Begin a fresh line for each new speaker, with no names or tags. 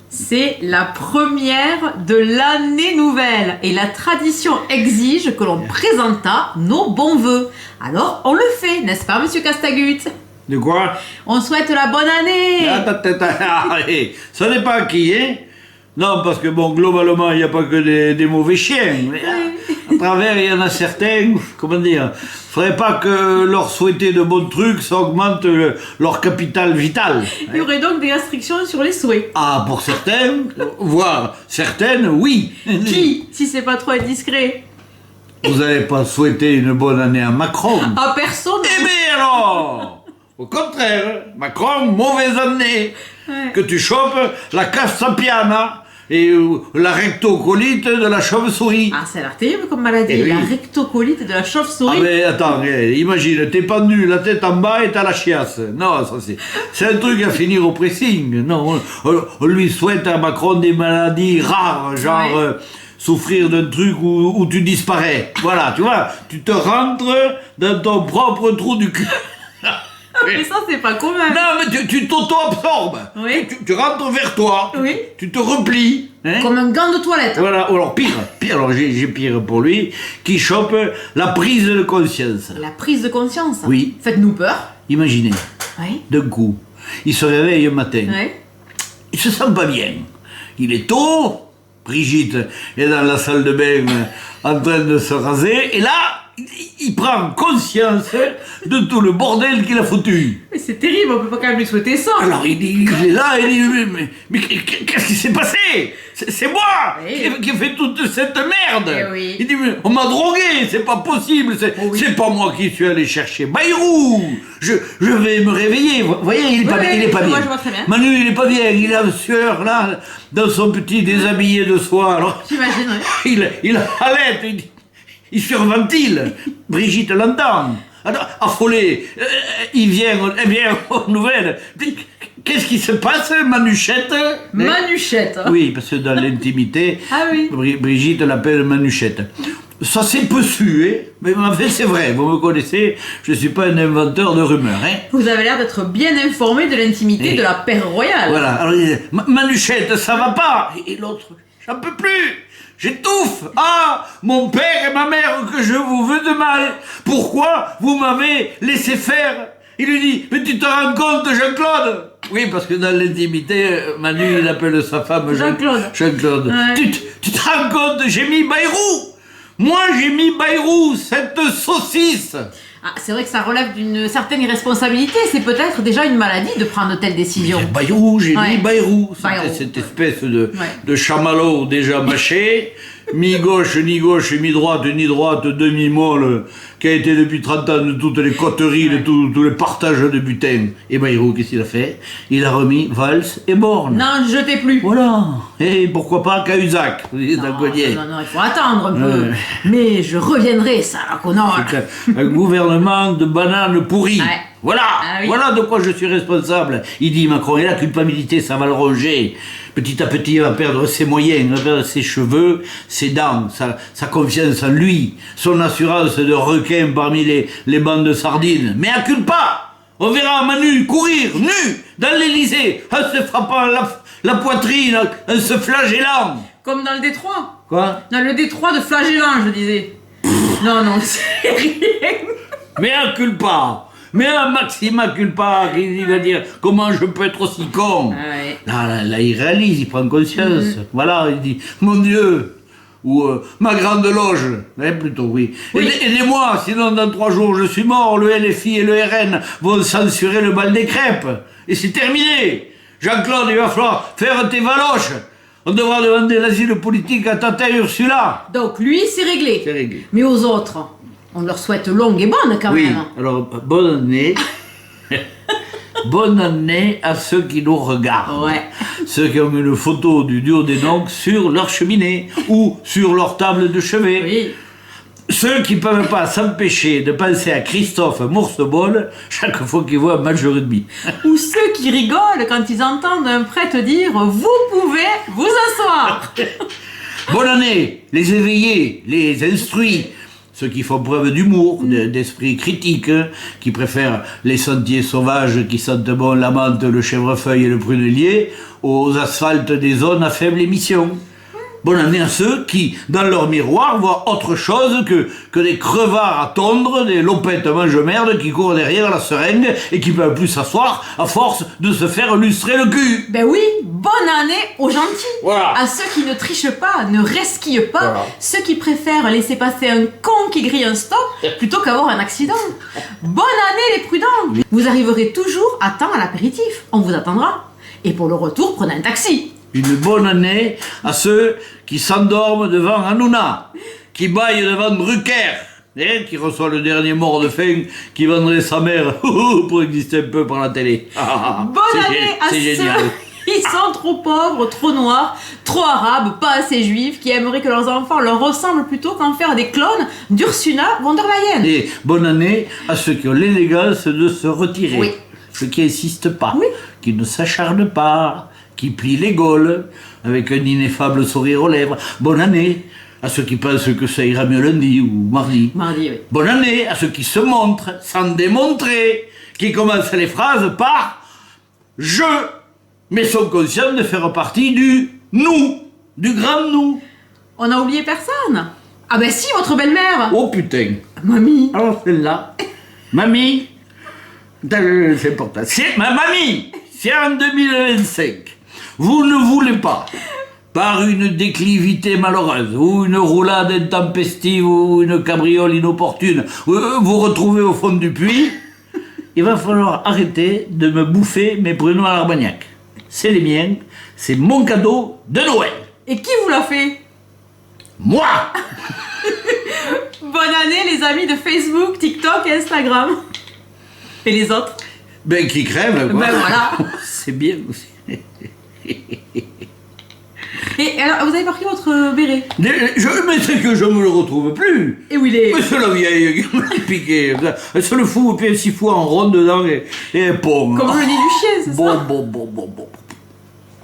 C'est la première de l'année nouvelle et la tradition exige que l'on présenta nos bons vœux. Alors, on le fait, n'est-ce pas, monsieur Castagut?
De quoi?
On souhaite la bonne année.
Allez, ça dépend à qui, hein? Non, parce que bon, globalement, il n'y a pas que des mauvais chiens. Mais, à travers, il y en a certains, comment dire, faudrait pas que leur souhaiter de bons trucs, ça augmente leur capital vital.
Il y aurait donc des restrictions sur les souhaits.
Ah, pour certains, voire certaines, oui.
Qui, si c'est pas trop indiscret?
Vous n'allez pas souhaiter une bonne année à Macron?
À personne.
Eh bien alors! Au contraire, Macron, mauvaise année.
Ouais.
Que tu chopes la Cassapiana et la rectocolite de la chauve-souris.
Ah, ça a l'air terrible comme maladie,
Eh oui.
la rectocolite de la chauve-souris.
Ah mais attends, imagine, t'es pendu, la tête en bas et t'as la chiasse. Non, ça c'est un truc à finir au pressing. Non, on lui souhaite à Macron des maladies rares, genre
Ouais.
souffrir d'un truc où tu disparais. Voilà, tu vois, tu te rentres dans ton propre trou du cul.
Mais ça, c'est pas commun.
Non, mais tu t'auto-absorbes.
Oui.
Tu rentres vers toi.
Oui.
Tu te replies. Hein.
Comme un gant de toilette.
Voilà, ou alors pire, alors j'ai pire pour lui, qui chope la prise de conscience.
La prise de conscience.
Oui.
Faites-nous peur.
Imaginez,
Oui.
d'un coup, il se réveille un matin,
Oui.
il se sent pas bien. Il est tôt, Brigitte est dans la salle de bain en train de se raser, et là, il prend conscience de tout le bordel qu'il a foutu.
Mais c'est terrible, on peut pas quand même lui souhaiter ça.
Alors il est là, il dit mais qu'est-ce qui s'est passé? C'est moi
Oui.
qui ai fait toute cette merde.
Eh oui.
Il dit mais on m'a drogué, c'est pas possible,
oui.
c'est pas moi qui suis allé chercher Bayrou. Je vais me réveiller. Vous voyez, il est pas
Oui,
bien, il est pas
moi,
bien.
je vois très bien.
Manu, il est pas bien, il a une sueur là dans son petit déshabillé de soie. Alors
J'imagine, oui.
il halète, il surventile. Brigitte l'entend. Alors, affolé, il vient aux nouvelles. Qu'est-ce qui se passe, Manuchette?
Manuchette.
Oui, parce que dans l'intimité,
Ah oui.
Brigitte l'appelle Manuchette. Ça c'est peu su, hein, mais en fait c'est vrai, vous me connaissez, je ne suis pas un inventeur de rumeurs. Hein.
Vous avez l'air d'être bien informé de l'intimité
Et-
de la paire royale.
Voilà, alors il dit, Manuchette, ça va pas? Et l'autre, j'en peux plus, j'étouffe. Ah, mon père et ma mère, que je vous veux de mal. Pourquoi vous m'avez laissé faire? Il lui dit, mais tu te rends compte, Jean-Claude? Oui, parce que dans l'intimité, Manu, il appelle sa femme
Jean-Claude.
Jean-Claude.
Ouais.
Tu te rends compte, j'ai mis Bayrou. Moi, j'ai mis Bayrou, cette saucisse.
Ah, c'est vrai que ça relève d'une certaine irresponsabilité. C'est peut-être déjà une maladie de prendre de telles décisions.
Bayrou, j'ai
Ouais.
mis Bayrou.
Bayrou,
C'était cette
ouais.
espèce
Ouais.
de chamallow déjà mâché, mi-gauche, ni droite, demi-molle, qui a été depuis 30 ans de toutes les coteries, de tous les partages de butin. Et Bayrou, qu'est-ce qu'il a fait? Il a remis valse et borne.
Non, jetez plus.
Voilà. Et pourquoi pas Cahuzac, les
Non,
Dagoniers.
non, il faut attendre un peu.
Ouais.
Mais je reviendrai, ça, la connard.
Un gouvernement de bananes pourries.
Ouais.
Voilà,
Ah oui.
voilà de quoi je suis responsable. Il dit Macron, et la culpabilité, ça va le ronger. Petit à petit, il va perdre ses moyens, il va perdre ses cheveux, ses dents, sa confiance en lui, son assurance de requin parmi les bandes de sardines. Mais à culpa, on verra Manu courir, nu, dans l'Élysée, en se frappant la poitrine, en se flagellant.
Comme dans le Détroit.
Quoi?
Dans le Détroit de flagellant, je disais. Non, c'est rien.
Mais un culpa, mais un maxima culpa, il va dire comment je peux être aussi con.
Ah ouais.
Là, il réalise, il prend conscience. Voilà, il dit mon Dieu, ou ma grande loge, plutôt oui.
Oui.
Aidez-moi, sinon dans 3 jours je suis mort, le LFI et le RN vont censurer le bal des crêpes. Et c'est terminé. Jean-Claude, il va falloir faire tes valoches. On devra demander l'asile politique à Tata Ursula.
Donc lui, c'est réglé.
C'est réglé.
Mais aux autres, on leur souhaite longue et bonne quand
Oui,
même.
alors bonne année. Bonne année à ceux qui nous regardent.
Ouais.
Ceux qui ont mis une photo du duo des Nocs sur leur cheminée ou sur leur table de chevet.
Oui.
Ceux qui ne peuvent pas s'empêcher de penser à Christophe Moursebol chaque fois qu'ils voient un match de rugby.
Ou ceux qui rigolent quand ils entendent un prêtre dire « Vous pouvez vous asseoir ».
Bonne année, les éveillés, les instruits, ceux qui font preuve d'humour, d'esprit critique, qui préfèrent les sentiers sauvages qui sentent bon la menthe, le chèvrefeuille et le prunellier, aux asphaltes des zones à faible émission. Bonne année à ceux qui, dans leur miroir, voient autre chose que des crevards à tondre, des lopettes mange-merde qui courent derrière la seringue et qui ne peuvent plus s'asseoir à force de se faire lustrer le cul.
Ben oui, bonne année aux gentils.
Voilà.
À ceux qui ne trichent pas, ne resquillent pas,
Voilà.
ceux qui préfèrent laisser passer un con qui grille un stop plutôt qu'avoir un accident. Bonne année les prudents. Vous arriverez toujours à temps à l'apéritif, on vous attendra. Et pour le retour, prenez un taxi.
Une bonne année à ceux qui s'endorment devant Hanouna, qui baillent devant Drucker, qui reçoit le dernier mort de faim, qui vendrait sa mère pour exister un peu par la télé.
Bonne année à
c'est génial.
ceux qui sont trop pauvres, trop noirs, trop arabes, pas assez juifs, qui aimeraient que leurs enfants leur ressemblent plutôt qu'en faire des clones d'Ursula von der Leyen.
Et bonne année à ceux qui ont l'élégance de se retirer,
Oui.
ceux qui n'insistent pas,
Oui.
qui ne s'acharnent pas, qui plient les gaules avec un ineffable sourire aux lèvres. Bonne année à ceux qui pensent que ça ira mieux lundi ou mardi.
Mardi, oui.
Bonne année à ceux qui se montrent sans démontrer, qui commencent les phrases par « je », mais sont conscients de faire partie du « nous », du grand « nous
On a oublié personne. Ah ben si, votre belle-mère. ».
Oh putain.
Mamie.
Alors celle-là, mamie, c'est important. C'est ma mamie, c'est en 2025. Vous ne voulez pas, par une déclivité malheureuse, ou une roulade intempestive, ou une cabriole inopportune, vous retrouvez au fond du puits, il va falloir arrêter de me bouffer mes pruneaux à l'Armagnac. C'est les miens, c'est mon cadeau de Noël.
Et qui vous l'a fait?
Moi.
Bonne année les amis de Facebook, TikTok et Instagram. Et les autres?
Ben qui crève, quoi.
Ben voilà.
C'est bien aussi.
Et alors, vous avez pris votre béret?
Mais c'est que je me le retrouve plus.
Et où il est?
Mais c'est la vieille qui m'a piqué. Elle se le fout, et puis elle s'y fout en ronde dedans et un pont.
Comme le nid du chien, c'est ça?
Bon.